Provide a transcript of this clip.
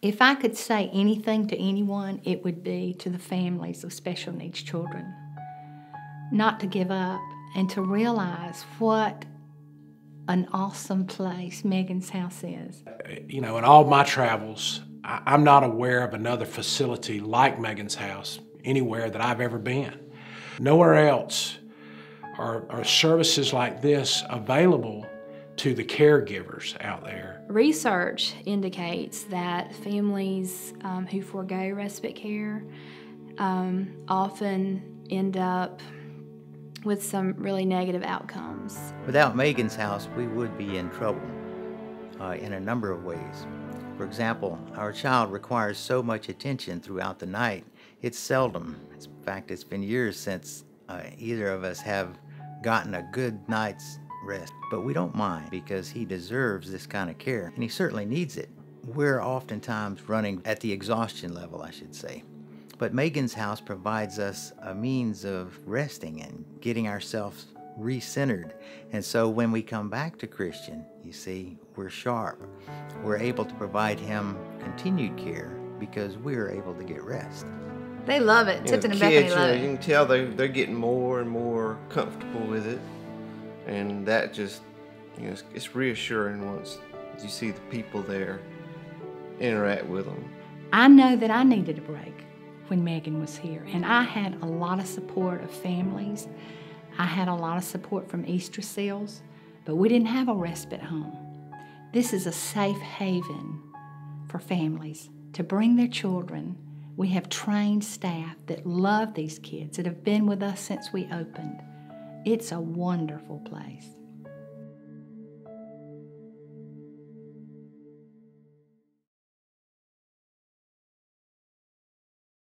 If I could say anything to anyone, it would be to the families of special needs children, not to give up and to realize what an awesome place Megan's House is. You know, in all my travels, I'm not aware of another facility like Megan's House anywhere that I've ever been. Nowhere else are services like this available to the caregivers out there. Research indicates that families who forego respite care often end up with some really negative outcomes. Without Megan's House, we would be in trouble in a number of ways. For example, our child requires so much attention throughout the night. It's seldom, in fact, it's been years since either of us have gotten a good night's rest. But we don't mind because he deserves this kind of care, and he certainly needs it. We're oftentimes running at the exhaustion level, I should say. But Megan's House provides us a means of resting and getting ourselves recentered. And so when we come back to Christian, you see, we're sharp. We're able to provide him continued care because we're able to get rest. They love it. Tipton and Bethany love it. You can tell they're getting more and more comfortable with it. And that just, you know, it's reassuring once you see the people there interact with them. I know that I needed a break when Megan was here, and I had a lot of support of families. I had a lot of support from Easterseals, but we didn't have a respite home. This is a safe haven for families to bring their children. We have trained staff that love these kids, that have been with us since we opened. It's a wonderful place.